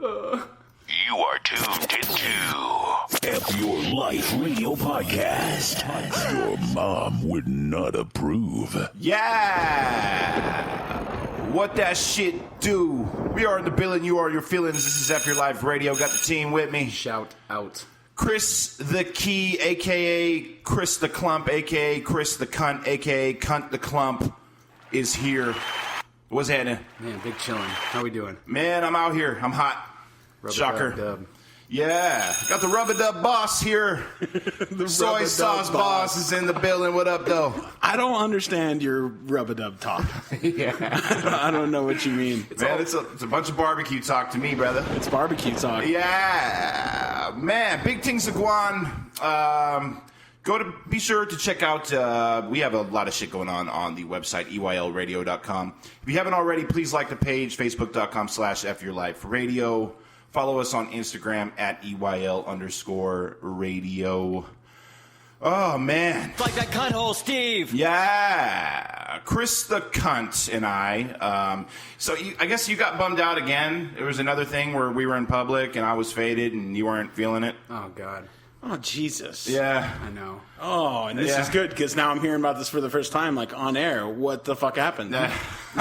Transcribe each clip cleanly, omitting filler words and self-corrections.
You are tuned into F Your Life Radio Podcast. Your mom would not approve. Yeah! What that shit do? We are in the building. You are your feelings. This is F Your Life Radio. Got the team with me. Shout out. Chris the Key, a.k.a. Chris the Clump, a.k.a. Chris the Cunt, a.k.a. Cunt the Clump, is here. What's happening? Man, big chillin'. How we doing? Man, I'm out here. I'm hot. Shocker. Dub. Yeah. Got the Rub-a-Dub boss here. The soy sauce boss is in the building. What up, though? I don't understand your rub-a-dub talk. Yeah. I don't know what you mean. It's a bunch of barbecue talk to me, brother. It's barbecue talk. Yeah. Man, big things to go on. Be sure to check out, we have a lot of shit going on the website, EYLradio.com. If you haven't already, please like the page, facebook.com/FYourLifeRadio. Follow us on Instagram at EYL_radio. Oh, man. Like that cunt hole, Steve. Yeah. Chris the Cunt and I. I guess you got bummed out again. There was another thing where we were in public and I was faded and you weren't feeling it. Oh, God. Oh, Jesus. Yeah. I know. Oh, and this is good because now I'm hearing about this for the first time, like, on air. What the fuck happened? This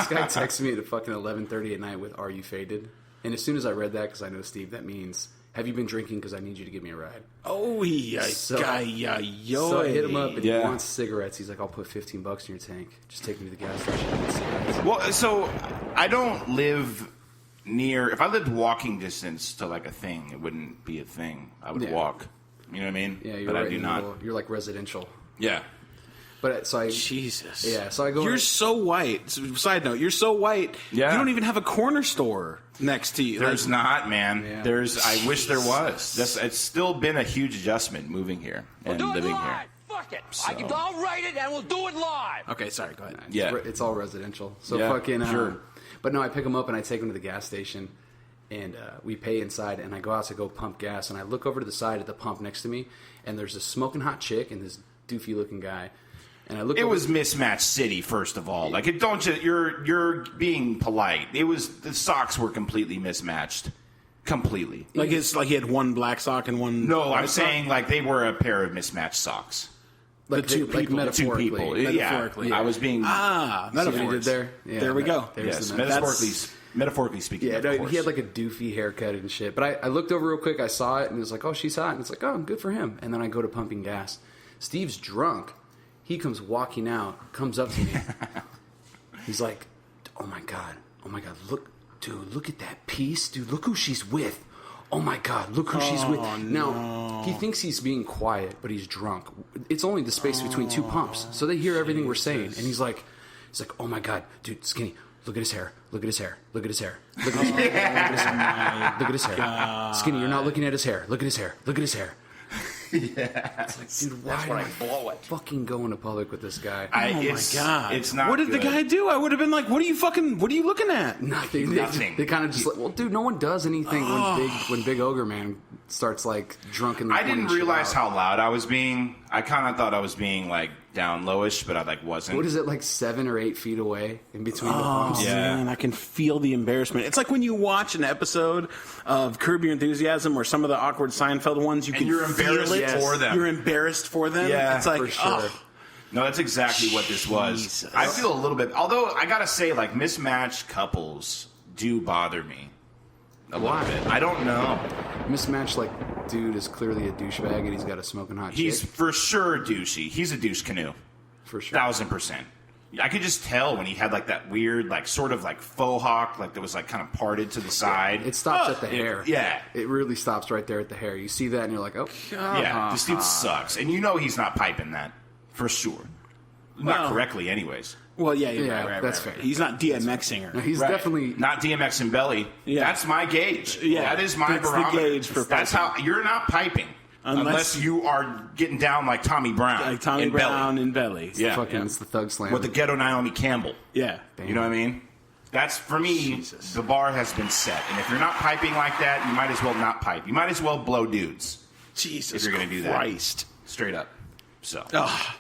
guy texted me at fucking 11:30 at night with, "Are you faded?" And as soon as I read that, because I know Steve, that means, "Have you been drinking? Because I need you to give me a ride." Oh, yeah. So I hit him up and he wants cigarettes. He's like, "I'll put $15 in your tank. Just take me to the gas station and get cigarettes." Well, so I don't live near. If I lived walking distance to like a thing, it wouldn't be a thing. I would walk. You know what I mean? Yeah, but I do not. You're like residential. Yeah. But so I. Jesus. Yeah, so I go. You're so white. Side note, you're so white. Yeah. You don't even have a corner store next to you. There's not, man. Yeah. I wish there was. It's still been a huge adjustment moving here and living here. Fuck it. So. I'll write it and we'll do it live. Okay, sorry, go ahead. Yeah. It's all residential. So Yeah, fucking. sure. But no, I pick him up and I take him to the gas station. And we pay inside, and I go out to go pump gas, and I look over to the side at the pump next to me, and there's this smoking hot chick and this doofy-looking guy. And I look. It was mismatched city, first of all. Like, you're being polite. The socks were completely mismatched, completely. Like he had one black sock and one. No, I'm white sock? saying like they were a pair of mismatched socks. like the two like people. The two metaphorically. people. Metaphorically. Yeah, I was being. See what he metaphors. did there? Yeah, There we go. There's Yes, the metaphorically speaking. Yeah, of no, course. he had like a doofy haircut and shit. But I looked over real quick. I saw it and it was like, "Oh, she's hot." And it's like, "Oh, good for him." And then I go to pumping gas. Steve's drunk. He comes walking out, comes up to me. He's like, "Oh my god, look at that piece, dude. Look who she's with. Oh my god, look who she's with." Now he thinks he's being quiet, but he's drunk. It's only the space between two pumps, so they hear everything we're saying. And he's like, "Oh my god, dude, Skinny. Look at his hair. Look at his hair. Look at his hair. Look at his hair. Look at his hair. Skinny, you're not looking at his hair. Look at his hair. Look at his hair." Yeah. It's like, dude, why am I fucking going to public with this guy? Oh my god! It's not. What did good. the guy do? I would have been like, "What are you looking at?" Nothing. Nothing. They kind of just like, well, dude, no one does anything when Big Ogre Man starts like drunk in the I didn't pointing shit realize out. how loud I was being. I kind of thought I was being like down lowish, but I like wasn't. What is it, like 7 or 8 feet away in between the pumps? Yeah. Man, I can feel the embarrassment. It's like when you watch an episode of Curb Your Enthusiasm or some of the awkward Seinfeld ones, you can you're feel embarrassed it. for them. You're embarrassed for them. Yeah, it's like, for sure. oh, No, that's exactly what this was. Jesus. I feel a little bit. Although I gotta say, like mismatched couples do bother me a little bit. I don't know. Mismatched, like, dude is clearly a douchebag and he's got a smoking hot He's chick. for sure douchey. He's a douche canoe, For sure. 1000%. I could just tell when he had like that weird, like sort of like faux hawk, like that was like kind of parted to the side. It stops at the hair. Yeah. It really stops right there at the hair. You see that and you're like, oh. Yeah, this dude sucks, and you know he's not piping that for sure. Not correctly, anyways. well, yeah, That's fair. He's not DMX singer. No, he's Right. definitely... Not DMX and Belly. Yeah. That's my gauge. Yeah. That is my That's the barometer. gauge for That's piping. how you're not piping unless you are getting down like Tommy Brown, Like Tommy in Brown Belly. and Belly. Yeah, fucking, it's the thug slam. with the ghetto Naomi Campbell. Yeah. You know what I mean? That's for me. Jesus. The bar has been set, and if you're not piping like that, you might as well not pipe. You might as well blow dudes Jesus if you're going to do that. Christ. Straight up. So. Ugh.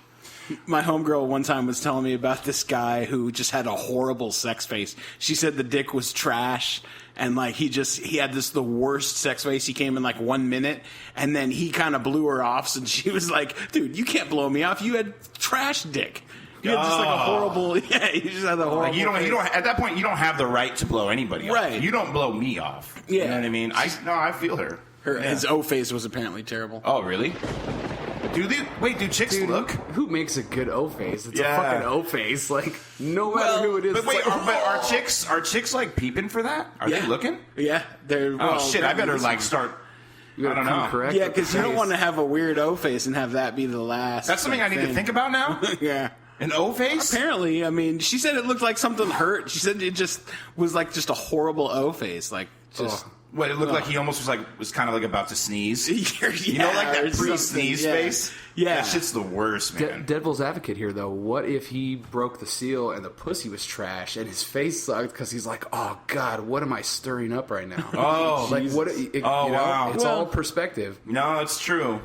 My homegirl one time was telling me about this guy who just had a horrible sex face. She said the dick was trash, and like he had the worst sex face. He came in like 1 minute, and then he kind of blew her off. And she was like, "Dude, you can't blow me off. You had trash dick. You had just like a horrible. Yeah, you just had the horrible. Like you don't. At that point, you don't have the right to blow anybody off. Right. You don't blow me off. Yeah. You know what I mean? I feel her. His O face was apparently terrible. Oh, really? Do chicks look? Who makes a good O face? It's Yeah. a fucking O face. Like, no matter who it is. But wait, it's like, are chicks like peeping for that? Are they looking? Yeah, they're. Oh shit! I better like start. you gotta I don't come know. correct Yeah, with the because you don't face. want to have a weird O face and have that be the last. That's something I need to think about now. Yeah. An O face? Apparently, I mean, she said it looked like something hurt. She said it just was like just a horrible O face, like just. What, it looked like he almost was kind of like about to sneeze. You know, like that or something, pre-sneeze yeah. face. Yeah, That shit's the worst, man. Devil's advocate here, though. What if he broke the seal and the pussy was trash and his face sucked because he's like, "Oh God, what am I stirring up right now?" Oh, like Jesus. what? Wow. It's Well- all perspective. No, it's true.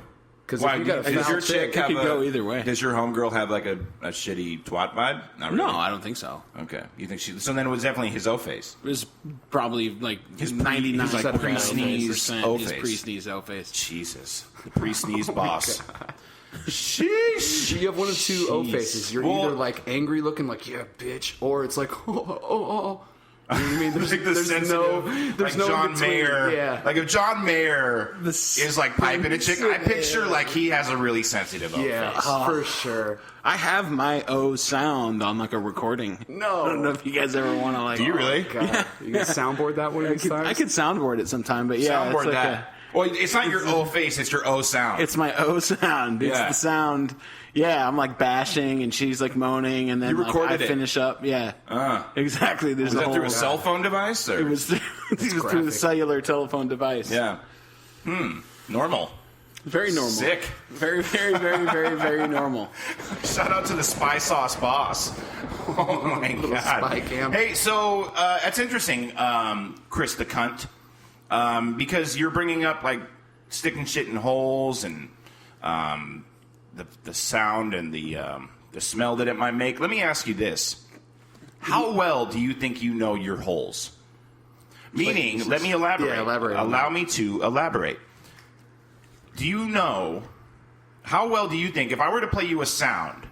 Because Why? if you got a Does foul your chick chick, have could go either way. Does your homegirl have like a shitty twat vibe? Not really. No, I don't think so. Okay. You think she? So then it was definitely his O face. It was probably like His 99 his, like, pre-sneeze O his face. pre-sneeze O face. Jesus, the pre-sneeze boss. you have one of two O Jeez. faces. You're Well- either like angry looking, like "yeah, bitch," or it's like oh. You know what I mean? Like the sensitive, there's like no John in-between. Mayer. Yeah. Like if John Mayer The is like piping a chick, I picture like he has a really sensitive O Yeah, face. for sure. I have my O sound on like a recording. No. I don't know if you guys ever want to like. Do you really? God. You can soundboard that one of these times? I could soundboard it sometime, but yeah, Soundboard it's like that. Well, it's not your O face; it's your O sound. it's my O sound. It's Yeah. the sound. Yeah, I'm like bashing, and she's like moaning, and then You like, recorded I it. finish up. Yeah, exactly. There's Was a that whole, through a cell phone device? Or? It was through, it was through the graphic. cellular telephone device. Yeah. Normal. Very normal. Sick. Very, very, very, very, very normal. Shout out to the spy sauce boss. Oh my god. spy cam. Hey, so that's interesting, Chris the cunt, because you're bringing up like sticking shit in holes and the sound and the smell that it might make. Let me ask you this: how well do you think you know your holes? Meaning, let me elaborate. Yeah, elaborate on Allow that. me to elaborate. Do you know, how well do you think, if I were to play you a sound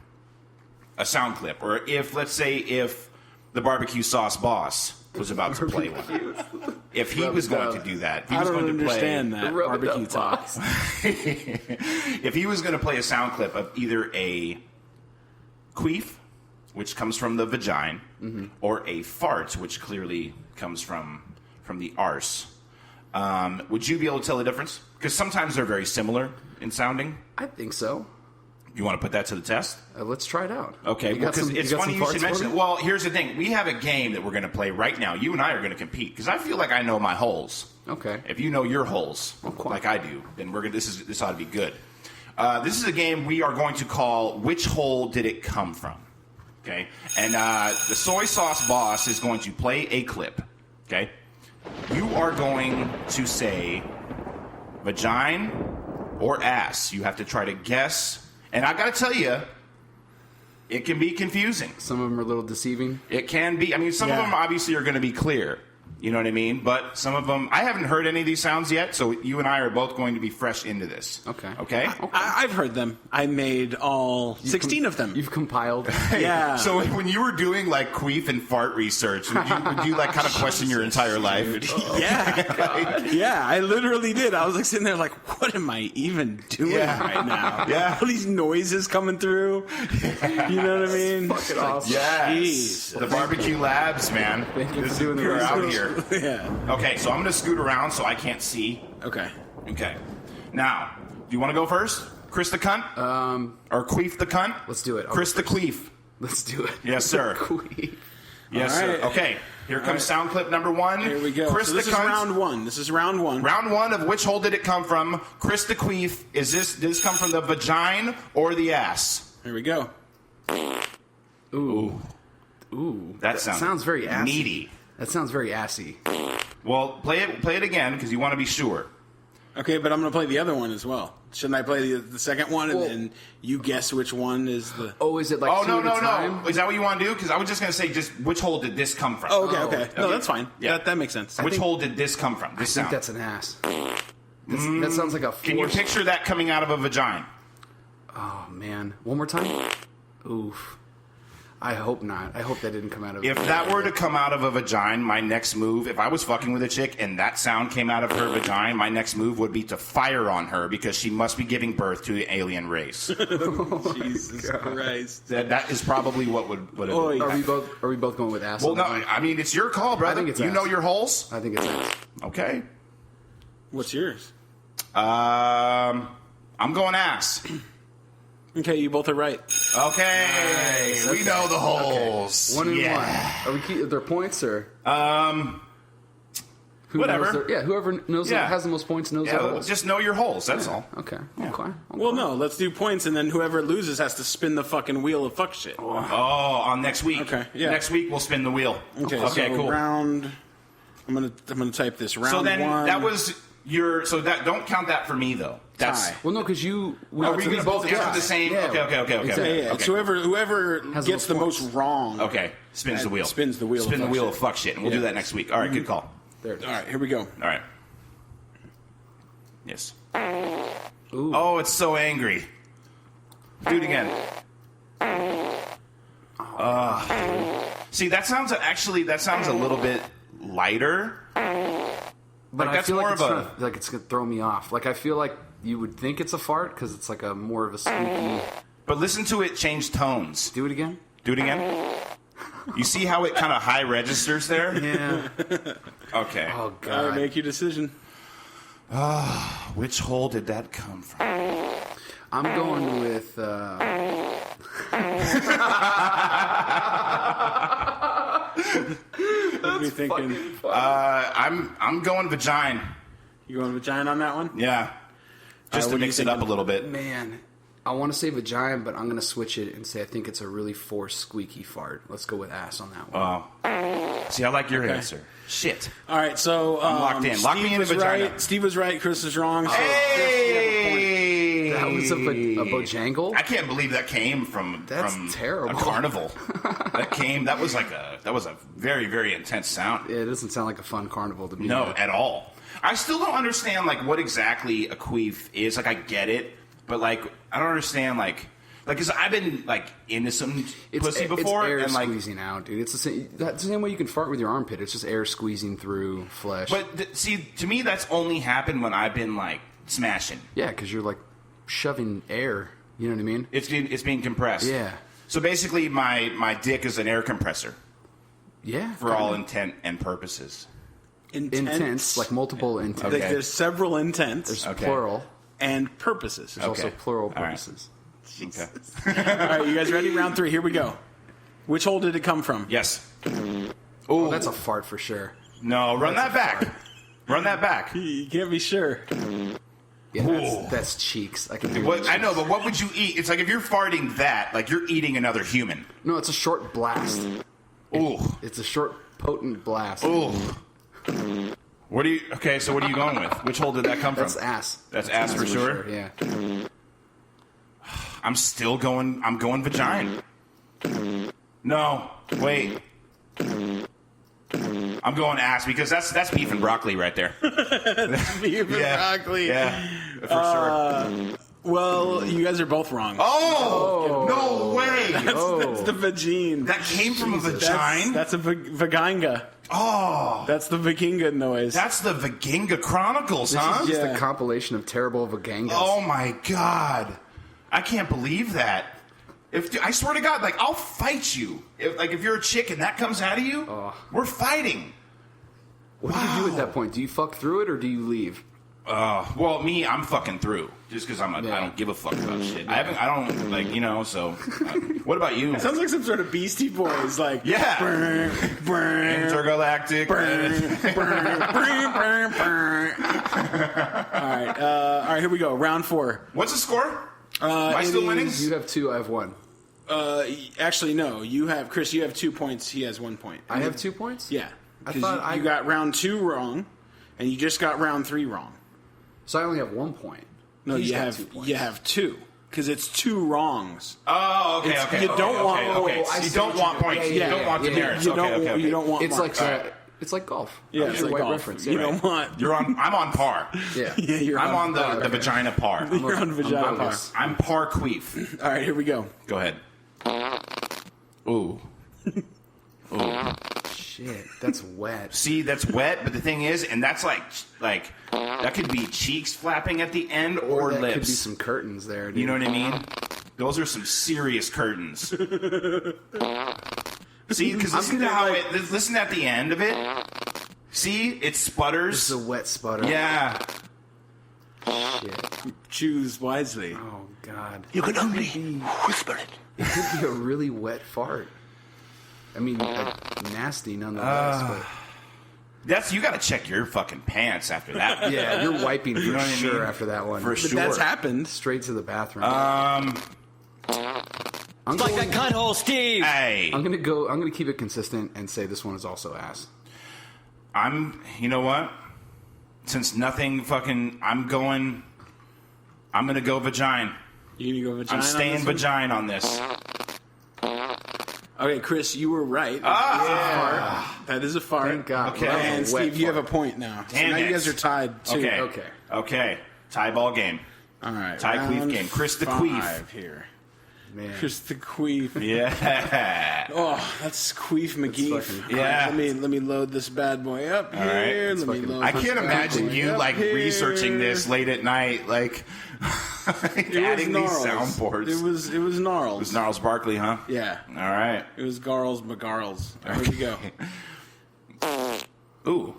clip, or if, let's say, if the barbecue sauce boss was about to play one, if he was going to do that, if he I was don't going to understand play, that Rub it barbecue up, talk. boss. if he was going to play a sound clip of either a queef, which comes from the vagina, or a fart, which clearly comes from the arse, would you be able to tell the difference? Because sometimes they're very similar in sounding. I think so. You want to put that to the test? Let's try it out. Okay, You got because some- it's you got funny some you should farts for mention it. me? Well, here's the thing. We have a game that we're going to play right now. You and I are going to compete because I feel like I know my holes. Okay. If you know your holes Okay. like I do, then we're gonna, this ought to be good. This is a game we are going to call "Which Hole Did It Come From?" Okay, and the soy sauce boss is going to play a clip. Okay, you are going to say vagina or ass. You have to try to guess, and I got to tell you, it can be confusing. Some of them are a little deceiving. It can be. I mean, some of Yeah. them obviously are going to be clear. You know what I mean? But some of them, I haven't heard any of these sounds yet, so you and I are both going to be fresh into this. Okay. Okay? I've heard them. I made all 16 of them. You've compiled. Yeah. So when you were doing like queef and fart research, would you like kind of question your entire life? Yeah. Yeah, I literally did. I was like sitting there like, what am I even doing Yeah. right now? Yeah. All these noises coming through. You know what I mean? Fucking awesome. Yes. Jeez. The barbecue labs, man. Thank you for This doing the we're out research. here. Yeah. Okay, so I'm going to scoot around so I can't see. Okay. Okay. Now, do you want to go first? Chris the cunt? Or Queef the cunt? Let's do it. Chris the Queef. Let's do it. Yes, sir. Queef. Yes, All sir. right. Okay, here comes right. sound clip number one. Here we go. Chris So the this is cunt. round one. This is round one. Round one of which hole did it come from? Chris the Queef. Did this come from the vagina or the ass? Here we go. Ooh. That sounds very assy. meaty. That sounds very assy. Well, play it again because you want to be sure. Okay, but I'm going to play the other one as well. Shouldn't I play the second one and then you guess which one is the... Oh, is it like Oh, two at a time? no. Is that what you want to do? Because I was just going to say, just which hole did this come from? Oh, okay. No, that's fine. Yeah. That makes sense. Which hole did this come from? I This think sound. that's an ass. That sounds like a Can you forced- picture that coming out of a vagina? Oh, man. One more time? Oof. I hope not. I hope that didn't come out of... If that were to come out of a vagina, my next move, if I was fucking with a chick and that sound came out of her vagina, my next move would be to fire on her because she must be giving birth to the alien race. Jesus Christ. That is probably what would it Oy. be. Are we both going with ass? Well, on no, that one? I mean, it's your call, brother. I think it's you ass. know your holes? I think it's ass. Okay. What's yours? I'm going ass. Okay, you both are right. Okay. We know the holes. One and yeah. one. Are we there points or? Who whatever. Knows whoever knows Yeah. has the most points knows Yeah, their holes. just know your holes. That's all. Okay. Yeah. Okay. Well, no, let's do points, and then whoever loses has to spin the fucking wheel of fuck shit. Oh, on next week. Okay, yeah. Next week we'll spin the wheel. Okay, Okay, so cool. round... I'm gonna type this. Round So then one. that was your. So that don't count that for me though. That's. Tie. Well, no, because you. Are we so going to both answer guess. the same? Yeah. Okay. Exactly. Yeah, Okay. so whoever Has gets the those most wrong. Okay. Spins the wheel. Spins the wheel. Spin of the fuck wheel shit. of fuck shit, and we'll Yeah. do that next week. All right. Good call. There it is. All right, here we go. All right. Yes. Ooh. Oh, it's so angry. Do it again. See, that sounds a little bit lighter. But that's I feel more like of it's gonna throw me off. Like I feel like you would think it's a fart because it's like a more of a squeaky. But listen to it change tones. Do it again. Do it again. You see how it kind of high registers there? Yeah. Okay. Oh All right, god. make your decision. Which hole did that come from? I'm going with. What are we thinking? I'm going vagina. You going vagina on that one? Yeah. Just to what are you mix it up a thinking? little bit. Man, I want to say vagina, but I'm going to switch it and say I think it's a really forced, squeaky fart. Let's go with ass on that one. See, I like your answer. Shit. All right, so I'm locked in. Lock Steve me in was vagina. right. Steve was right. Chris is wrong. So Hey! That was a bojangle? I can't believe that came from That's from terrible. a carnival. that was a very, very intense sound. It doesn't sound like a fun carnival to be No, at. at all. I still don't understand like what exactly a queef is. Like I get it, but like I don't understand like because I've been like into some pussy before It's air and like. squeezing out, dude. It's that's the same way you can fart with your armpit. It's just air squeezing through flesh. But see, to me, that's only happened when I've been like smashing. yeah, because you're like shoving air. You know what I mean? It's being compressed. Yeah. So basically, my dick is an air compressor Yeah. for all intent and purposes. intense, like multiple intents. Okay. Like there's several intents There's Okay. plural. and purposes. There's also Okay. plural All right. purposes. Okay. All right, you guys ready? Round 3. Here we go. Which hole did it come from? Yes. Oh, that's a fart for sure. No, run that back. Run that back. You can't be sure. Yeah, that's cheeks. I can do What, it. I know, but what would you eat? It's like if you're farting that, like you're eating another human. No, it's a short blast. Ooh. It's a short, potent blast. Ooh. What do you? Okay, so what are you going with? Which hole did that come That's from? ass. That's ass for sure? Yeah. I'm still going. I'm going vagina. No, wait. I'm going ass because that's beef and broccoli right there. Beef and broccoli. Yeah, for sure. Well, you guys are both wrong. Oh, no way! That's the vagine. That came from a vagina. That's a vaginga. Oh, That's the vaginga noise. that's the Vaginga Chronicles, This huh? is just Yeah. a compilation of terrible vagangas. Oh my god, I can't believe that. I swear to God, like I'll fight you. If you're a chick and that comes out of you, we're fighting. What do you do at that point? Do you fuck through it or do you leave? Well, me, I'm fucking through just because I Yeah. don't give a fuck about shit. I don't like So, what about you? Sounds like some sort of Beastie Boys, like Yeah. brr, brr, Intergalactic. All right, here we go. Round 4. What's the score? Am I it still winning? is- You have 2, I have 1. Actually, no. You have Chris. You have 2 points. He has 1 point. I have 2 points? Yeah. I 'Cause thought you got round 2 wrong, and you just got round 3 wrong. So I only have 1 point. No, He's you got have 2 points. you have 2 because it's 2 wrongs. Oh, okay, It's- okay. you don't okay, want- okay, oh, okay. I You see don't what want you mean. points. Yeah, You yeah, don't want yeah, demerits. You Okay, don't. okay, okay. You don't want. It's marks. like it's like golf. Yeah, That was it's a like white golf. reference. You Yeah. don't want. I'm on par. Yeah. Yeah, you're I'm on the okay. vagina par. You're on vagina I'm par. bogus. I'm par queef. All right, here we go. Go ahead. Ooh. Shit, that's wet. See, that's wet, but the thing is, and that's like that could be cheeks flapping at the end or that lips. could be some curtains there, dude. You know what I mean? Those are some serious curtains. See, because listen to how listen at the end of it. See, it sputters. It's a wet sputter. Yeah. Shit. Choose wisely. Oh God. You can only whisper it. It could be a really wet fart. I mean, nasty nonetheless. You got to check your fucking pants after that. But yeah, you're wiping for know what I sure mean? after that one. For But sure. that's happened. Straight to the bathroom. Um. I'm Like going, a cutthole, Steve. Hey. I'm gonna keep it consistent and say this one is also ass. You know what? Since nothing fucking, I'm gonna go vagina. You gonna go vagina? I'm staying on this vagina on this. one? Okay, Chris, you were right. That is a fart. Thank God. Okay. Well, that And was a wet Steve, you have a fart. point now. So Damn now it. you guys are tied too. Okay. Okay. Tie ball game. All right. Tie queef round game. Chris the 5 queef. here. Man. Chris the queef. Yeah. Oh, that's Queef McGee. fucking- Yeah. Let me load this bad boy up right. here. It's Let me fucking- load I this can't bad imagine boy you up like here. researching this late at night, like It adding was these Gnarls. soundboards. It was Gnarls. It was Gnarls Barkley, huh? Yeah. All right. It was Garls McGarls. Here we go. Ooh.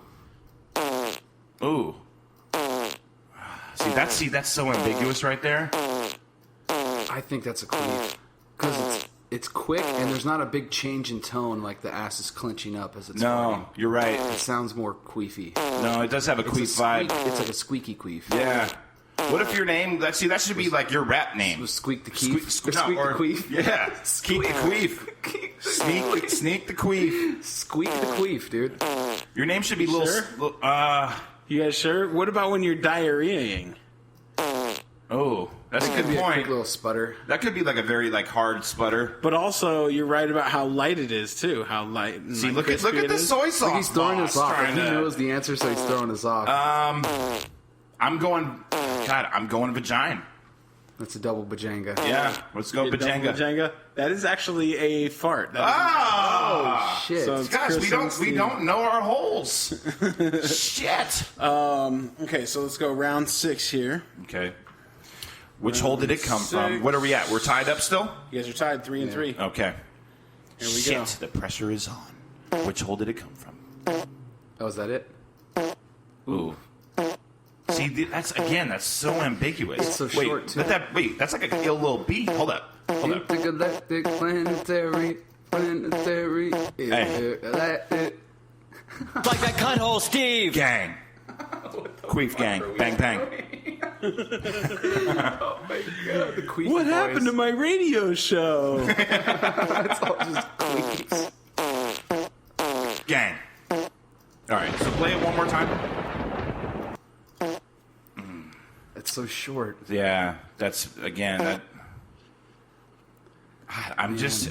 Ooh. See, that's so ambiguous right there. I think that's a queef because it's quick and there's not a big change in tone like the ass is clenching up as it's farting. No, you're right. It sounds more queefy. No, it does have a It's queef vibe. It's like a squeaky queef. Yeah. What if your name? That should be like your rap name. Was squeak the queef. Squeak, Or squeak or- the queef. Yeah. Squeak the queef. Sneak the queef. Squeak the queef, dude. Your name should be Sure? You guys sure? What about when you're diarrheaing? Oh, that's a Could good be a quick point. little sputter. That could be like a very like hard sputter. But also, you're right about how light it is too. How light. And See, like look crispy at it the is. soy sauce. Like he's throwing boss us off. Like trying he to- knows the answer, so he's throwing us off. I'm going. God, I'm going vagina. That's a double bajanga. Yeah, let's go Double vagina. Jenga. That is actually a fart. That Ah, Shit. So- gosh, Chris we and don't Steve. know our holes. Shit. okay, so let's go round 6 here. Okay. Which hole did it come from? 6. What are we at? We're tied up still? You guys are tied 3 and 3. Okay. Here we Shit, go. the pressure is on. Which hole did it come from? Oh, is that it? Ooh. See, that's so ambiguous. It's so wait, short, too. That's like a ill little beat. Hold up. Intergalactic planetary. Hey. Like a cutthole, Steve. Gang. Queef gang. Bang, bang. The queef What happened to my radio show? It's all just queefs. Gang. All right, so play it one more time. It's so short. Yeah, that's, again, that... I'm just...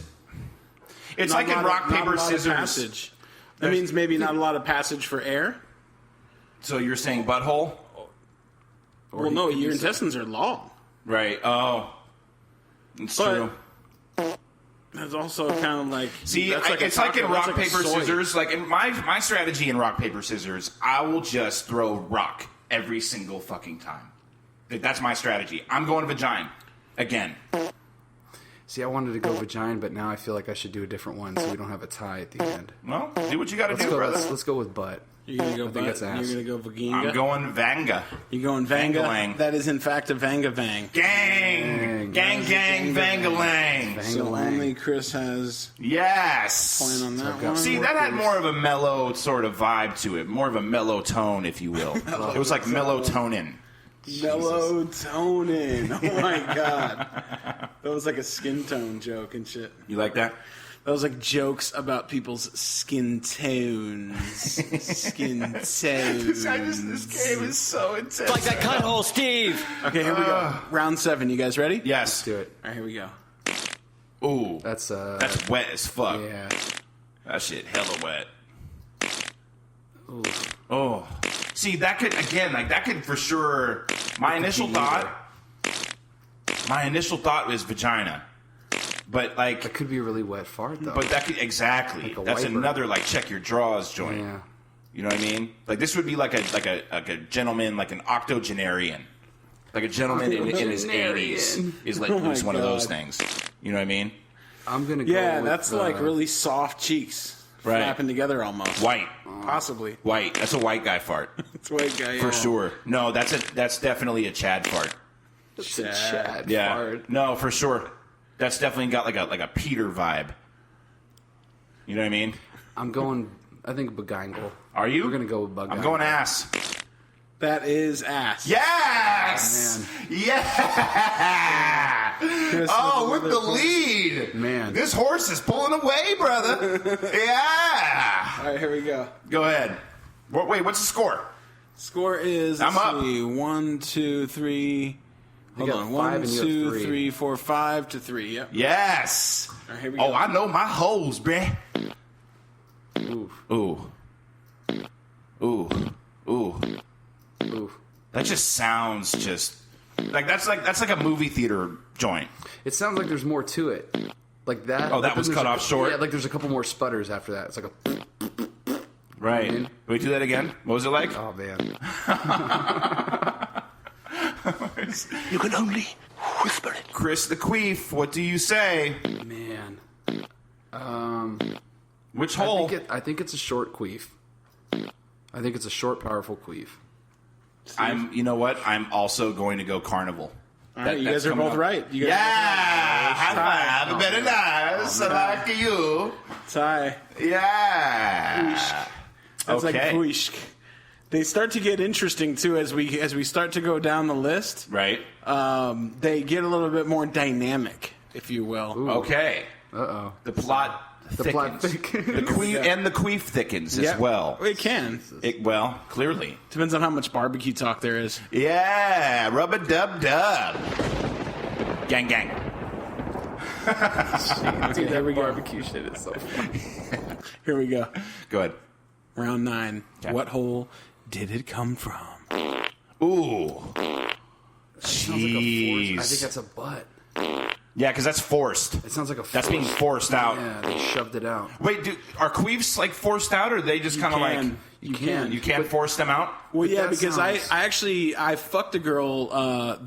It's Not like a in lot of- rock, not a paper, lot of scissors. passage. That means maybe not a lot of passage for air. So you're saying butthole? Well, no, your intestines are long. Right. Oh. It's But- true. That's also kind of like See, that's it's a like in taco, rock, that's like a paper, soy. scissors. Like in my strategy in rock, paper, scissors, I will just throw rock every single fucking time. That's my strategy. I'm going vagina. Again. See, I wanted to go vagina, but now I feel like I should do a different one so we don't have a tie at the end. Well, do what you got to Let's do, go. brother. Let's go with butt. You're gonna go. I think that's ass. You're gonna go vagina. I'm going vanga. You're going vanga. Vangalang. That is in fact a vanga vang. Gang. Gang, gang, vangalang. So Vangalang. only Chris has Yes. point on that one. See, that had more of a mellow sort of vibe to it. More of a mellow tone, if you will. It was like melatonin. melatonin. Oh my god, that was like a skin tone joke and shit. You like that? That was like jokes about people's skin tones. Skin tones. This game is so intense. Like that cut hole, Steve. Okay, here we go. Round 7. You guys ready? Yes. Do it. All right, here we go. Ooh. That's wet as fuck. yeah. That shit hella wet. Ooh. Oh. See, that could for sure. My initial thought was vagina. But like, That could be a really wet fart though. but that could exactly. Like a That's wiper. another like check your drawers joint. Yeah. You know what I mean? Like this would be like a gentleman, like an octogenarian. Like a gentleman in his 80s is like my loose one of those God. things. You know what I mean? I'm gonna go. Yeah, with, that's like really soft cheeks. Right. Flapping together almost. White. Possibly. White. That's a white guy fart. It's white guy. For sure. No, that's definitely a Chad fart. It's a Chad Yeah. fart. No, for sure. That's definitely got like a Peter vibe. You know what I mean? I'm going. I think Bugangle. Are you? We're gonna go with Bugangle. I'm going ass. That is ass. Yes! Oh, Yeah! Oh, with the lead! Man. This horse is pulling away, brother! Yeah! All right, here we go. Go ahead. Wait, what's the score? Score is, I'm let's up. see, 1, 2, 3. Hold got on. 5 1, and you have 2, 3. 3, 4, 5 to 3. Yep. Yes! All right, here we Oh, go. I know my holes, bruh. Ooh. Ooh. Ooh. Ooh. Ooh. That just sounds just that's like a movie theater joint. It sounds like there's more to it. Like that. Oh, that like was there's cut a- off short? Yeah, like there's a couple more sputters after that. It's like a. Right. Can we do that again? What was it like? Oh man. You can only whisper it. Chris the Queef, what do you say? Man. Which hole? I think it's a short queef. I think it's a short, powerful queef. You know what? I'm also going to go Carnival. All right, you That's guys are coming both up. right. You guys Yeah! High five. Very nice. Oh, I like you. Tie. Yeah. That's like Okay. Fuishk. They start to get interesting too as we start to go down the list. Right. They get a little bit more dynamic, if you will. Okay. Uh-oh. The plot The thickens. plot thickens. The queef and the queef thickens as Yeah. well. It can. Well, clearly. Depends on how much barbecue talk there is. Yeah, rub a dub dub. Gang gang. Okay, here we go. Barbecue shit is so funny. Here we go. Go ahead. Round 9. Okay. What hole did it come from? Ooh. Sounds like a force. Jeez. I think that's a butt. Yeah, because that's forced. It sounds like a. That's being forced out. Yeah, they shoved it out. Wait, are queefs like forced out, or are they just kind of like You can. you can't But- force them out? Well, yeah, that because sounds- I fucked a girl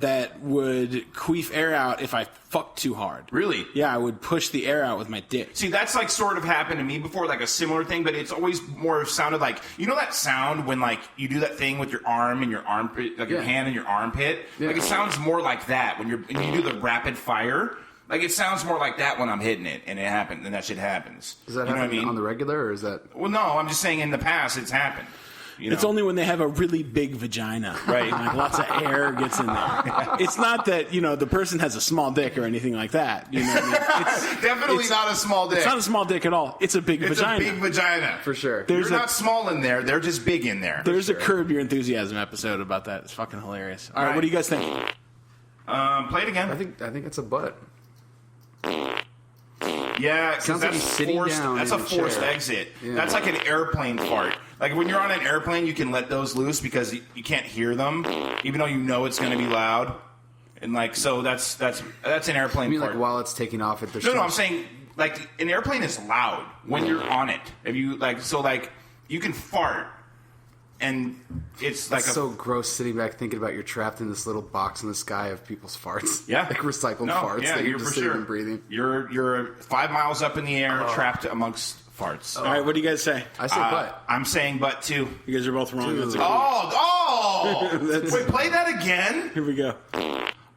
that would queef air out if I fucked too hard. Really? Yeah, I would push the air out with my dick. See, that's like sort of happened to me before, like a similar thing, but it's always more sounded like, you know that sound when like you do that thing with your arm and your armpit, like your Yeah. hand in your armpit? Yeah. Like it sounds more like that when you do the rapid fire. Like it sounds more like that when I'm hitting it and it happens and that shit happens. Does that you know happen what I mean? on the regular, or is that? Well, no, I'm just saying in the past it's happened. You It's know? only when they have a really big vagina. Right. Like lots of air gets in there. It's not that, the person has a small dick or anything like that. You know what I mean? It's, Definitely it's- not a small dick. it's not a small dick at all. It's a big It's vagina. a big vagina. For sure. There's You're a- not small in there. They're just big in there. There's a Curb Your Enthusiasm episode about that. It's fucking hilarious. All right, Right. what do you guys think? Play it again. I think it's a butt. Yeah, because Sounds like that's he's sitting forced. down That's in a a forced chair. exit. Yeah. That's like an airplane fart. Like when you're on an airplane, you can let those loose because you can't hear them, even though you know it's going to be loud. And like, so that's an airplane I mean, fart. like while it's taking off, if there's no, I'm saying like an airplane is loud when you're on it. If you like, so like you can fart, and it's like it's so gross sitting back thinking about you're trapped in this little box in the sky of people's farts. yeah, like recycled no, farts Yeah, that you're you're just for sitting sure. and breathing. You're 5 miles up in the air, trapped amongst farts. All right, what do you guys say? I say butt. I'm saying butt too. You guys are both wrong. That's a- Oh! That's- Wait, play that again? Here we go.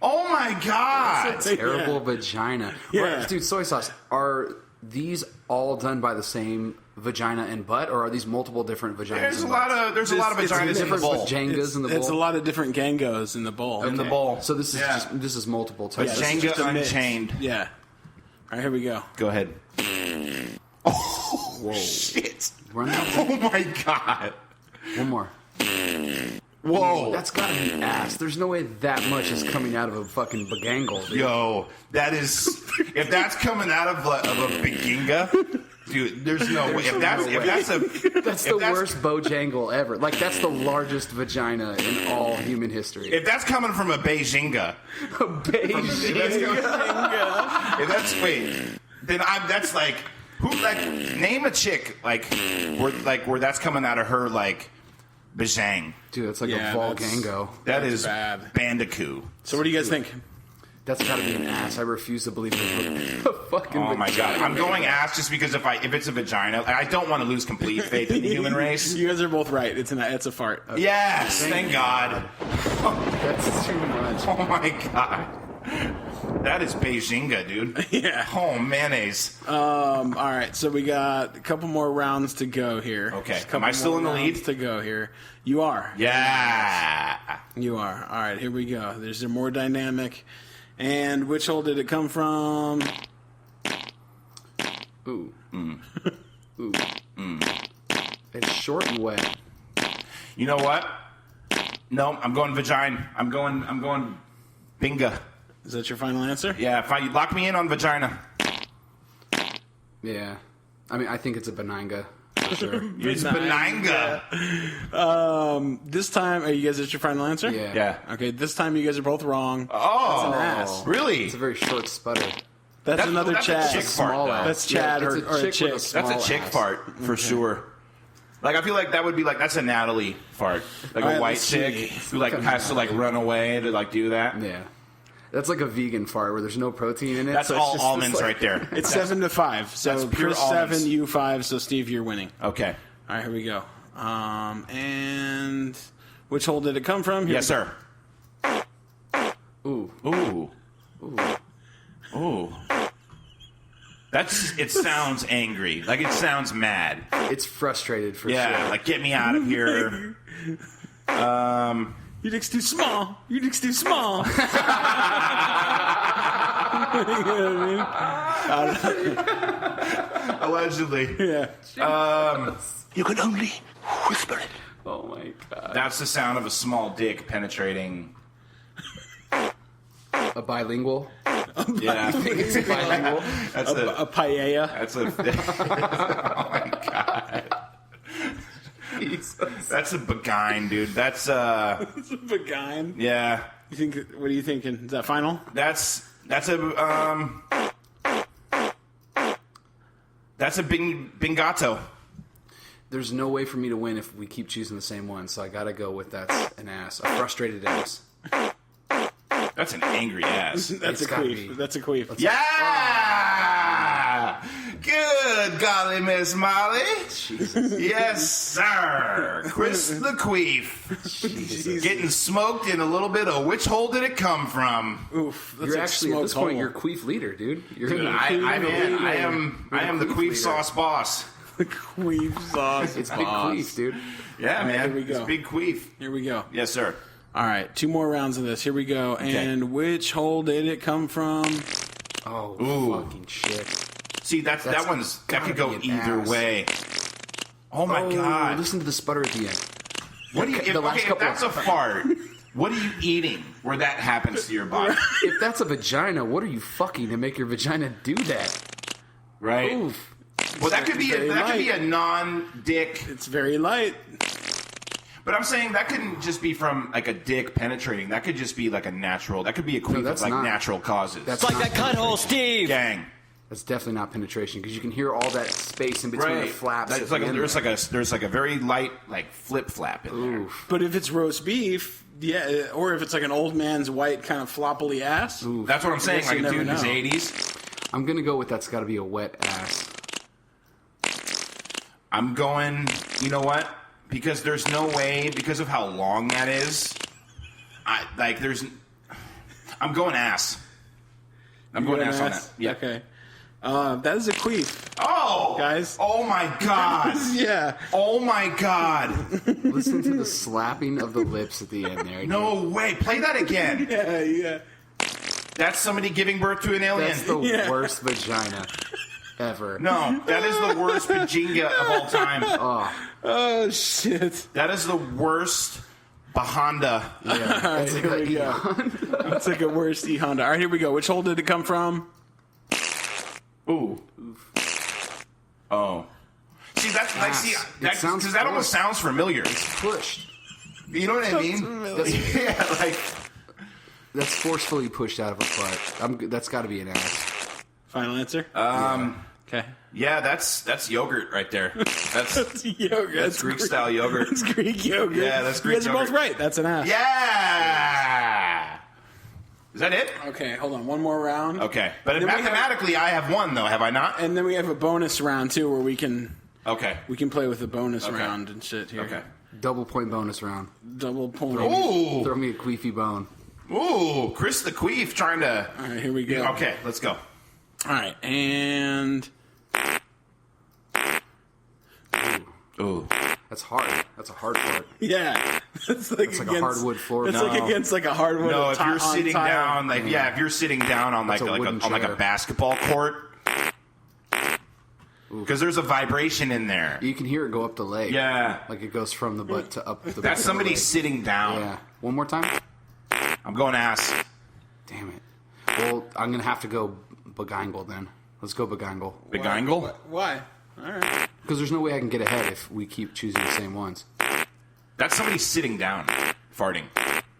Oh my god! Terrible vagina. Yeah. Dude, soy sauce. Are these all done by the same vagina and butt, or are these multiple different vaginas? There's a and lot butts? of It's vaginas in the different bowl. vajangas in the bowl. It's a lot of different gangos in the bowl. In the Okay. bowl. So this is Yeah. this is multiple But types. Jenga Just a mix. Unchained. Yeah. All right, here we go. Go ahead. Oh, shit. Run that. Oh, my God. One more. Whoa. That's gotta be ass. There's no way that much is coming out of a fucking bagangle. Dude. Yo, that is... If that's coming out of a Baginga... Dude, there's no way. That's the that's- worst Bojangle ever. Like, that's the largest vagina in all human history. If that's coming from a Beijinga... If that's... Wait. Then that's like... name a chick, where that's coming out of her, like... Bajang. Dude, it's like Yeah, a Volgango. That is bad. Bandicoot. So what do you guys think? That's gotta be an ass. I refuse to believe it's a fucking Oh my vagina. God! I'm going ass just because if it's a vagina, I don't want to lose complete faith in the human race. You guys are both right. It's a fart. Yes, thank God. That's too much. Oh my God, that is Beijinga, dude. Yeah. Oh, mayonnaise. All right, so we got a couple more rounds to go here. Okay. Just a couple Am I still more in the lead? rounds to go here. You are. Yeah. You are. All right, here we go. There's a more dynamic. And which hole did it come from? Ooh. Ooh. It's short and wet. You know what? No, I'm going vagina. I'm going binga. Is that your final answer? Yeah, fine. You lock me in on vagina. Yeah. I mean, I think it's a benanga. For sure. It's benanga. This time, are you guys at your final answer? Yeah. Yeah. Okay, this time you guys are both wrong. Oh, That's an ass. really? It's a very short sputter. That's another that's Chad. a chick fart. Small though. ass. That's Chad Yeah, or it's a chick chick. with a small That's a chick ass. fart for sure. Like I feel like that would be that's a Natalie fart, like All a right, white let's chick see. who has to run away to do that. Yeah. That's like a vegan fart where there's no protein in it. That's so it's all just almonds this, right there. It's 7-5. So that's pure Chris almonds. 7, you 5. So Steve, you're winning. Okay. All right, here we go. And which hole did it come from? Here Yes, we go. sir. Ooh. Ooh. Ooh. It sounds angry. Like it sounds mad. It's frustrated for Yeah, sure. like get me out of here. Your dick's too small. Your dick's too small. You know what I Allegedly. mean? Yeah. You can only whisper it. Oh my god. That's the sound of a small dick penetrating. A bilingual? Yeah. It's a bilingual. That's A paella. That's a. Oh my God. That's a beguine, dude. That's It's a vagine. yeah. You think? What are you thinking? Is that final? That's a bingato. There's no way for me to win if we keep choosing the same one, so I gotta go with that's an ass. A frustrated ass. That's an angry ass. That's It's a gotta queef. be. That's a queef. Yeah. Good golly, Miss Molly. Jesus. Yes, sir. Chris the Queef. Getting smoked in a little bit of which hole did it come from? Oof. That's You're like actually, at this smoked point, hole. you're queef leader, dude. You're Dude, I am the queef leader. sauce boss. The queef sauce. It's big queef, dude. Yeah, man. here we go. It's big queef. Here we go. Yes, sir. All right, 2 more rounds of this. Here we go. And which hole did it come from? Oh, Ooh. fucking shit. See, that That's could go gotta be an either ass. way. Oh my Oh, God. listen to the sputter at the end. What do you? the last If couple that's a fart, what are you eating where that happens to your body? If that's a vagina, what are you fucking to make your vagina do that? Right. Oof. Well, that could be Very a non-dick. It's very light. But I'm saying that couldn't just be from like a dick penetrating. That could just be like a natural. That could be a queef of that's like not. natural causes. That's It's like not that cunt hole, penetration. Steve. Gang. That's definitely not penetration because you can hear all that space in between the flaps. That's at like the end there's like a very light like flip flap in there. Oof. But if it's roast beef, yeah, or if it's like an old man's white kind of floppily ass, That's what I'm saying. guess Like you a dude in never his know. 80s. I'm gonna go with that's got to be a wet ass. I'm going. You know what? Because there's no way. Because of how long that is. I'm going ass. I'm going ass on that. Yeah. Okay. That is a queef, Oh, guys. Oh my God. Yeah. Oh my God. Listen to the slapping of the lips at the end there. No way. Play that again. Yeah. That's somebody giving birth to an alien. That's the Yeah. worst vagina. ever. No, that is the worst Bajinga of all time. Oh, shit. That is the worst Bahonda. Yeah. It's like Here we go. It's like a worst E-Honda. All right, here we go. Which hole did it come from? Ooh. Oh. See, that's like, see, because that almost sounds familiar. Pushed. You know what I mean? Yeah, like. That's forcefully pushed out of a butt. That's got to be an ass. Final answer? Okay. Yeah, that's yogurt right there. That's yogurt. That's Greek style yogurt. That's Greek yogurt. Yeah, that's Greek yogurt. You guys are both right. That's an ass. Yeah. Is that it? Okay, hold on. One more round. Okay, but mathematically, I have won though. Have I not? And then we have a bonus round too, where we can play with the bonus round and shit here. Okay. Double point bonus round. Double point. Ooh. Throw me a queefy bone. Ooh, Chris the Queef trying to. All right, here we go. Okay, let's go. All right, and. Ooh. That's hard. That's a hard part. Yeah, it's like a hardwood floor. It's like against like a hardwood. No, if you're sitting tile. down, like if you're sitting down on like a basketball court, because there's a vibration in there. You can hear it go up the leg. Yeah, like it goes from the butt to up the butt. That's somebody sitting down. Yeah. One more time. I'm going ass. Damn it. Well, I'm gonna have to go Bagangle then. Let's go Bagangle. Bagangle? Why? All right. Because there's no way I can get ahead if we keep choosing the same ones. That's somebody sitting down, farting.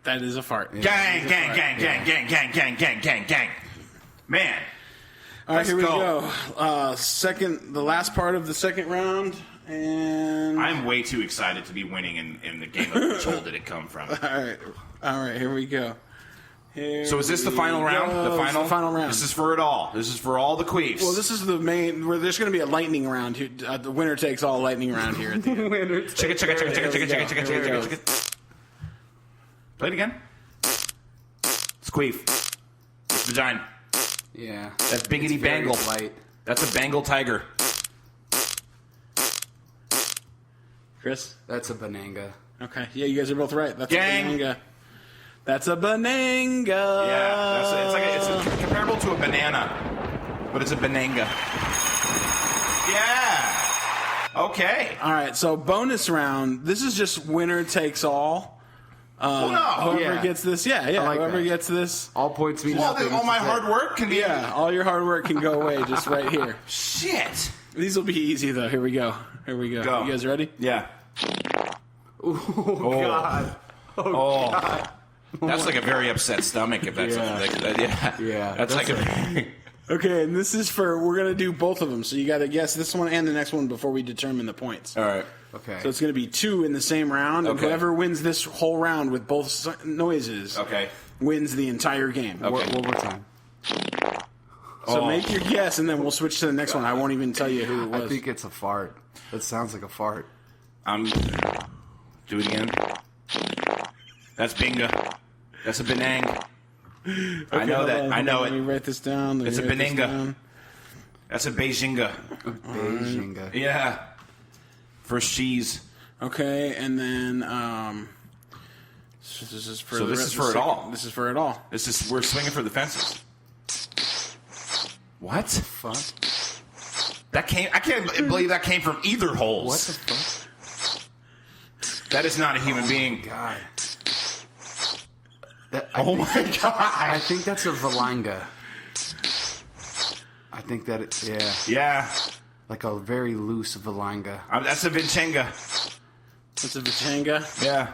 That is a fart. Yeah. Gang, gang, gang, gang, gang, gang, gang, gang, gang, gang. Man. All right, here we go. The last part of the second round, and I'm way too excited to be winning in the game of which hole did it come from. All right, here we go. So is this the final round? The final round. This is for it all. This is for all the queefs. Well, this is the main. Where there's going to be a lightning round here. The winner takes all lightning round here at the end. Chicka. Play it again. It's queef. It's vagina. Yeah. That's biggity bangle. Light. That's a Bengal tiger. Chris? That's a Bananga. Okay. Yeah, you guys are both right. That's Gang. a Bananga. That's a Bananga. Yeah, it's comparable to a banana, but it's a Bananga. Yeah. Okay. All right, so bonus round. This is just winner takes all. Whoever gets this, whoever gets this. All points mean nothing. All my hard work can be. Yeah, all your hard work can go away just right here. Shit. These will be easy though. Here we go. Go. You guys ready? Yeah. Oh, God. Oh, God. That's like a very upset stomach. If that's Yeah. That's like a. Okay, and this is we're going to do both of them. So you got to guess this one and the next one before we determine the points. All right. Okay. So it's going to be 2 in the same round. And whoever wins this whole round with both noises wins the entire game. Okay. One more time. So make your guess, and then we'll switch to the next one. I won't even tell you who it was. I think it's a fart. That sounds like a fart. Do it again. That's binga. That's a benang. Okay, I know that. I know Let me write this down. It's a benanga. That's a Beijinga. Beijinga. Yeah. First cheese. Okay, and then this is for this is for it all. This is for it all. We're swinging for the fences. What? Fuck. I can't believe that came from either holes. What the fuck? That is not a human being. God. Oh my God. I think that's a Valanga. I think that Yeah. like a very loose Valanga. That's a Vincenga. It's a Vichanga. Yeah.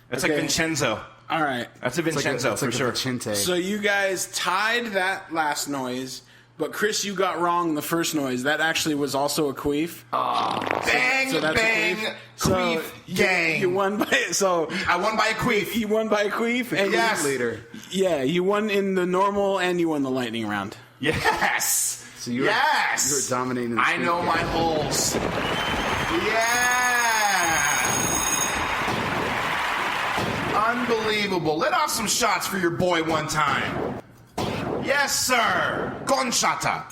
That's like Vincenzo. All right. That's a Vincenzo it's like for sure. A Vicente. So you guys tied that last noise, but Chris, you got wrong the first noise. That actually was also a queef. Bang, So that's a bang, queef. queef, gang. You won by I won by a queef. You won by a queef, and Yes. Later. yeah, you won in the normal, and you won the lightning round. Yes. So you're dominating the I know game. my holes. Yeah. Unbelievable. Let off some shots for your boy one time. Yes, sir. Gonshata.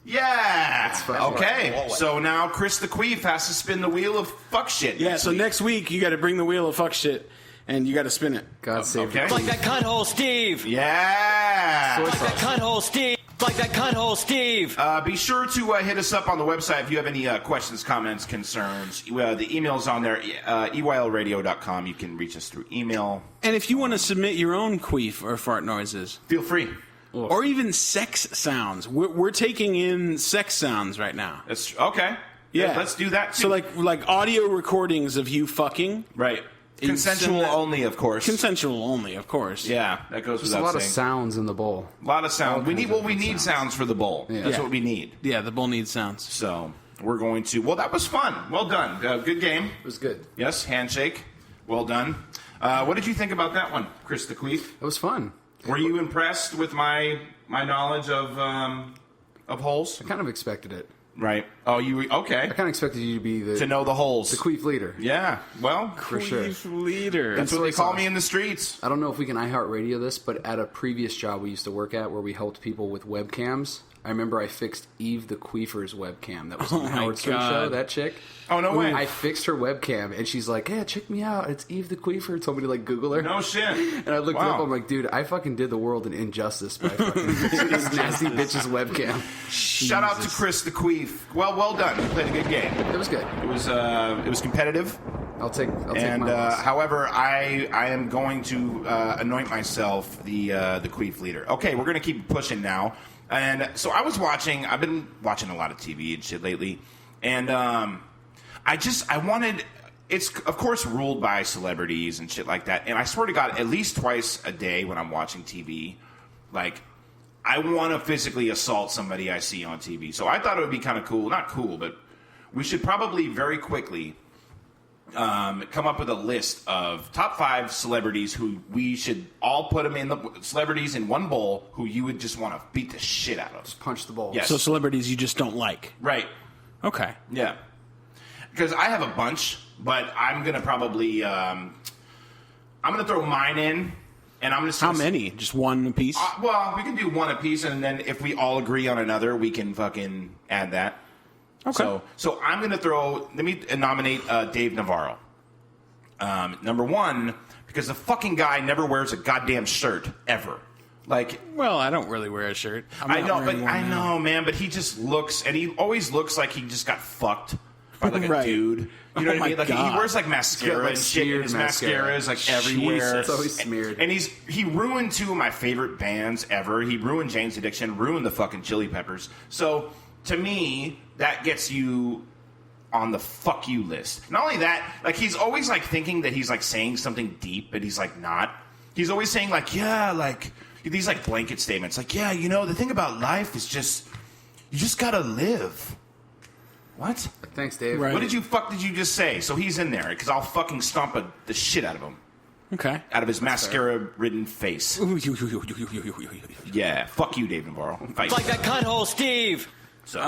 Yeah. Okay. So now Chris the Queef has to spin the wheel of fuck shit. Yeah. So next week you got to bring the wheel of fuck shit, and you got to spin it. God save Okay. Like that cunt hole, Steve. Yeah. Like that cunt hole, Steve. Like that cunt hole, Steve. Be sure to hit us up on the website if you have any questions, comments, concerns. The email's on there, EYLradio.com. You can reach us through email. And if you want to submit your own queef or fart noises, Feel free. or even sex sounds, we're taking in sex sounds right now. That's okay. Yeah, Let's do that too. So like audio recordings of you fucking. Right. And Consensual send that- only, of course. Consensual only, of course. Yeah, that goes There's a without lot of saying. sounds in the bowl. A lot of sound. We need different need sounds for the bowl. Yeah. That's Yeah. what we need. Yeah, the bull needs sounds. So we're going to. Well, that was fun. Well done. Good game. It was good. Yes, handshake. Well done. What did you think about that one, Chris the Queef? It was fun. Were you impressed with my knowledge of holes? I kind of expected it. Right. Oh, you okay? I kind of expected you to be To know the holes. the queef leader. Yeah. Well, For sure. Queef leader. that's what they call me in the streets. I don't know if we can iHeartRadio this, but at a previous job we used to work at where we helped people with webcams, I remember I fixed Eve the Queefer's webcam that was on the my Howard Stern God. show, that chick. Oh, no way. I fixed her webcam, and she's like, "Yeah, check me out. It's Eve the Queefer." Told me to like Google her. No shit. And I looked it up. I'm like, dude, I fucking did the world an injustice by fucking fixing this nasty bitch's webcam. Shout out to Chris the Queef. Well done. You played a good game. It was good. It was competitive. I'll take And my loss. however, I am going to anoint myself the queef leader. Okay, we're going to keep pushing now. And so I've been watching a lot of TV and shit lately, and I wanted. It's of course ruled by celebrities and shit like that. And I swear to God, at least twice a day when I'm watching TV, like I want to physically assault somebody I see on TV. So I thought it would be kind of cool, not cool, but we should probably very quickly come up with a list of top 5 celebrities who we should all put them in the celebrities in one bowl who you would just want to beat the shit out of. Punch the bowl. Yes. So celebrities you just don't like. Right. Okay. Yeah. Because I have a bunch, but I'm gonna probably I'm gonna throw mine in, and I'm just How many? Just one apiece? well, we can do one apiece, and then if we all agree on another, we can fucking add that. Okay. So I'm going to let me nominate Dave Navarro. Number 1, because the fucking guy never wears a goddamn shirt, ever. Like, Well, I don't really wear a shirt. I know, man, but he just looks, and he always looks like he just got fucked by like a Right. dude. You know Oh what I mean? my Like he God. wears like mascara like and shit, and smeared his mascara. mascara is like everywhere. Jesus. It's always smeared. And he ruined 2 of my favorite bands ever. He ruined Jane's Addiction, ruined the fucking Chili Peppers. So to me, that gets you on the fuck you list. Not only that, like he's always like thinking that he's like saying something deep, but he's like not. He's always saying like, yeah, like these like blanket statements, like, yeah, you know, the thing about life is just you just gotta live. What? Thanks, Dave. Right. What did you just say? So he's in there because I'll fucking stomp the shit out of him, Okay. out of his mascara-ridden face. Yeah, fuck you, Dave Navarro. Fight. Like that cunt hole, Steve. So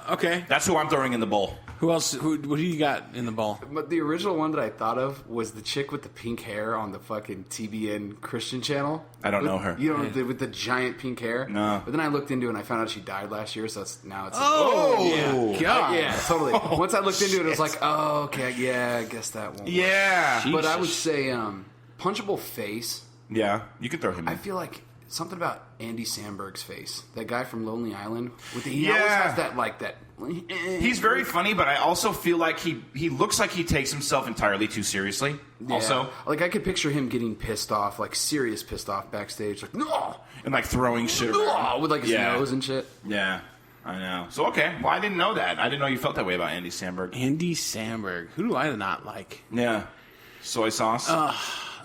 Okay. that's who I'm throwing in the bowl. Who else? What do you got in the bowl? But the original one that I thought of was the chick with the pink hair on the fucking TBN Christian channel. I don't know her. You know, with the giant pink hair? No. But then I looked into it and I found out she died last year, so it's Oh, God. yeah, totally. Once I looked into it, it was like, oh, okay, yeah, I guess that won't work. yeah, But I would Jesus. say punchable face. yeah. You can throw him I in. feel like something about Andy Samberg's face. That guy from Lonely Island. He Yeah. always has that, like, that... He's very funny, but I also feel like he looks like he takes himself entirely too seriously. Yeah. Also, Like, I could picture him getting pissed off, like, serious pissed off backstage. Like, no! and like throwing shit around. With, like, his Yeah. nose and shit. Yeah, I know. So okay, well I didn't know that. I didn't know you felt that way about Andy Samberg. Andy Samberg. Who do I not like? Yeah, soy sauce.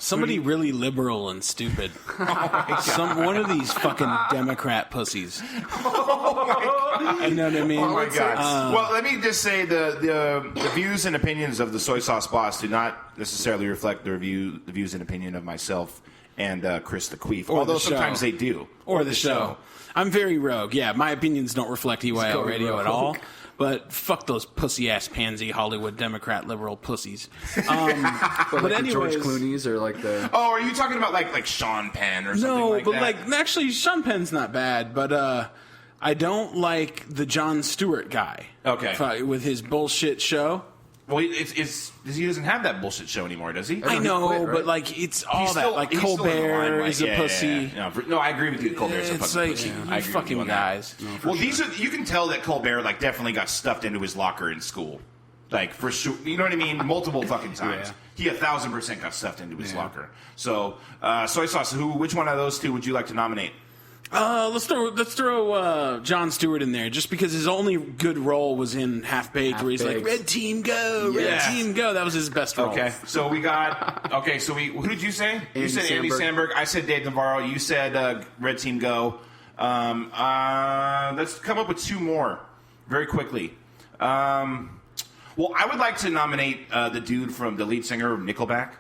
Somebody really liberal and stupid. One of these fucking Democrat pussies. You know what I mean? Oh my God! Well, let me just say the views and opinions of the soy sauce boss do not necessarily reflect the views and opinion of myself and Chris the Queef. Or Although the show. sometimes they do. Or the show. I'm very rogue. Yeah, my opinions don't reflect EYL going radio at rogue. all. But fuck those pussy-ass pansy Hollywood Democrat liberal pussies. But like the George anyways- Clooney's or like the... Oh, are you talking about like Sean Penn or something No, like but that? like actually, Sean Penn's not bad, but I don't like the Jon Stewart guy. Okay. With his bullshit show. Well, he doesn't have that bullshit show anymore, does he? I know, quit, right? but like it's all He's that. still- Like he's still in the Colbert limelight. is a pussy. Yeah. No, I agree with you. Colbert's a It's fucking like pussy. you I agree with fucking you on that. guys. Well, you can tell that Colbert like definitely got stuffed into his locker in school, like for sure. You know what I mean? Multiple fucking times. Yeah. He 1,000% got stuffed into his locker. So, soy sauce. Which one of those two would you like to nominate? Let's throw Jon Stewart in there, just because his only good role was in Half Baked, where he's like, Half-Baked. "Red Team Go, Red Yeah. Team Go." That was his best role. Okay, so we got. Okay, so who did you say? You Andy said Andy Samberg. Samberg. I said Dave Navarro. You said Red Team Go. Let's come up with two more very quickly. Well, I would like to nominate the dude from the lead singer of Nickelback.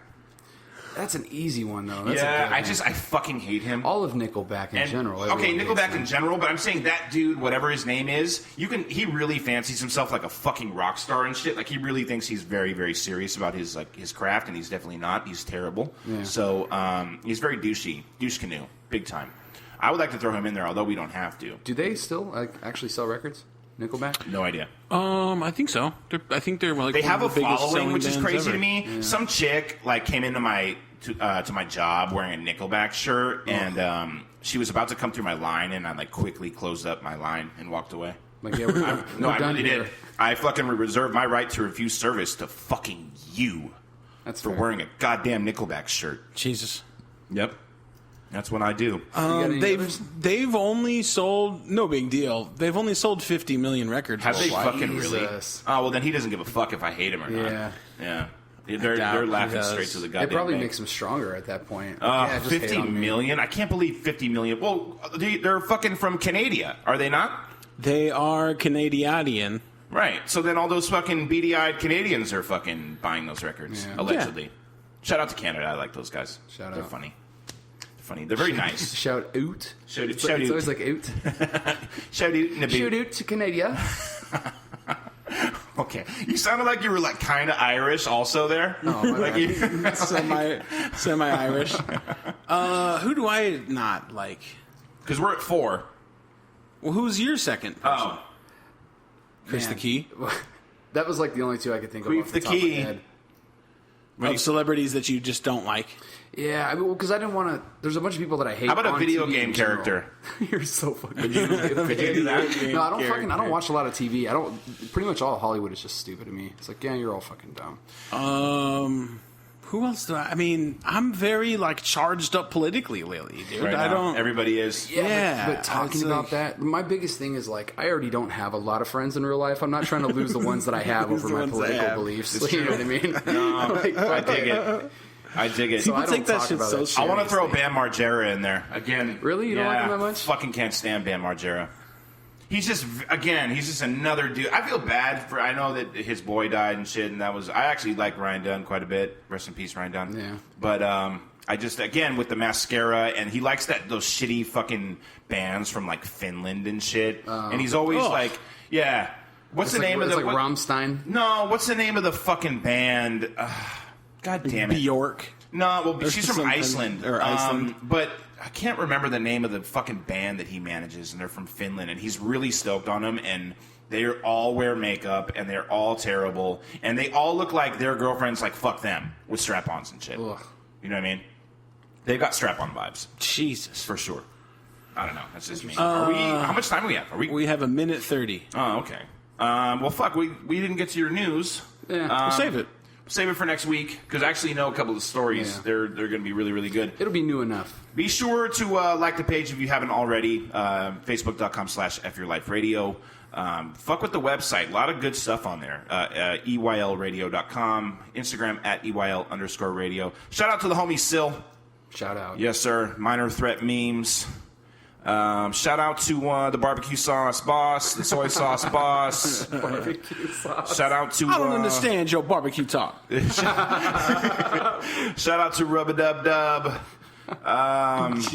That's an easy one, though. That's Yeah, a good one. I fucking hate him. all of Nickelback in And- general. Okay, everyone Nickelback hates in them. general, but I'm saying that dude, whatever his name is, he really fancies himself like a fucking rock star and shit. Like he really thinks he's very, very serious about his craft, and he's definitely not. He's terrible. Yeah. So he's very douchey, douche canoe, big time. I would like to throw him in there, although we don't have to. Do they still actually sell records? Nickelback? No idea. I think so. I think they're like They one have a of the biggest following, selling which is bands crazy ever. to me. Some chick like came into to my job wearing a Nickelback shirt, and she was about to come through my line, and I like quickly closed up my line and walked away. Like, yeah, we're No, I done really here. did. I fucking reserved my right to refuse service to fucking you That's for fair. wearing a goddamn Nickelback shirt. Jesus. Yep, that's what I do. You got any others? They've only sold, no big deal. They've only sold 50 million records. Have they worldwide. fucking really? Jesus. Oh well, then he doesn't give a fuck if I hate him or not. Yeah. Yeah. They're doubt he laughing does. It straight to the goddamn probably bank. makes them stronger at that point. Yeah, just hate 50 on me. million? I can't believe 50 million. Well, they're fucking from Canada, are they not? They are Canadian. Right. So then all those fucking beady-eyed Canadians are fucking buying those records, Yeah. allegedly. Shout out to Canada. I like those guys. Shout They're out. funny. They're funny. They're very nice. Shout out. Shout It's out. always like out. Shout out in a Shout bit. out to Canada. Okay. You sounded like you were like kind of Irish also there. Oh, my like bad. Semi-Irish. Who do I not like? Because we're at 4. Well, who's your second person? Oh. Chris Man. the Key? That was like the only two I could think of Queef off the the top of Key. my head. Of celebrities that you just don't like. Yeah, because I didn't want to. There's a bunch of people that I hate. How about a on video TV game in general. character? You're so fucking. Could you do that? No, I don't watch a lot of TV. I don't. Pretty much all Hollywood is just stupid to me. It's like, yeah, you're all fucking dumb. Who else do I mean, I'm very like charged up politically lately, dude. Right I now, don't everybody is. Yeah, but talking it's about like- that, my biggest thing is like I already don't have a lot of friends in real life. I'm not trying to lose the ones that I have Lose over the my ones I political have. beliefs. You know what I mean? Like, I fuck dig it. it. I dig it. So I People take don't that talk shit about so that shit. I want to throw seriously. Bam Margera in there again. Really? You don't like him that much? Fucking can't stand Bam Margera. He's just another dude. I feel bad for. I know that his boy died and shit, and that was. I actually like Ryan Dunn quite a bit. Rest in peace, Ryan Dunn. Yeah. But I just again with the mascara, and he likes those shitty fucking bands from like Finland and shit, and he's always Oh. like, yeah. What's It's the like, name of it's the? like what- Rammstein. No, what's the name of the fucking band? God damn it. Bjork. No, well, Or she's from something. Iceland. Or Iceland. But I can't remember the name of the fucking band that he manages, and they're from Finland, and he's really stoked on them, and they all wear makeup, and they're all terrible, and they all look like their girlfriends, like, fuck them, with strap-ons and shit. Ugh. You know what I mean? They've got strap-on vibes, Jesus. for sure. I don't know. That's just me. How much time do we have? We have 1:30. Oh, okay. Well, fuck, we didn't get to your news. Yeah. We'll save it. Save it for next week, because I actually know a couple of the stories. Yeah. They're going to be really, really good. It'll be new enough. Be sure to like the page if you haven't already. Facebook.com/FYourLifeRadio. Fuck with the website. A lot of good stuff on there. EYLRadio.com. Instagram @EYL_radio. Shout out to the homie Sil. Shout out. Yes, sir. Minor Threat memes. Shout out to the barbecue sauce boss, the soy sauce boss. Barbecue sauce. Shout out to. I don't understand your barbecue talk. Shout out to Rub-a-Dub-Dub.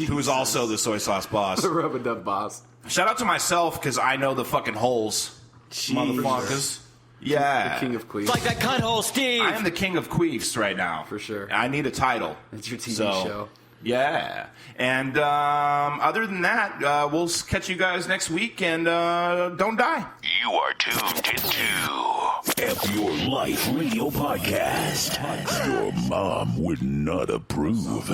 Who's also the soy sauce boss. The rub-a-dub boss. Shout out to myself because I know the fucking holes, motherfuckers. Yeah, King of Queens. Like that cunt hole, Steve. I am the king of queefs right now. For sure. I need a title. It's your TV So, show. Yeah, and other than that, we'll catch you guys next week. And don't die. You are tuned into Your Life Radio Podcast. Your mom would not approve.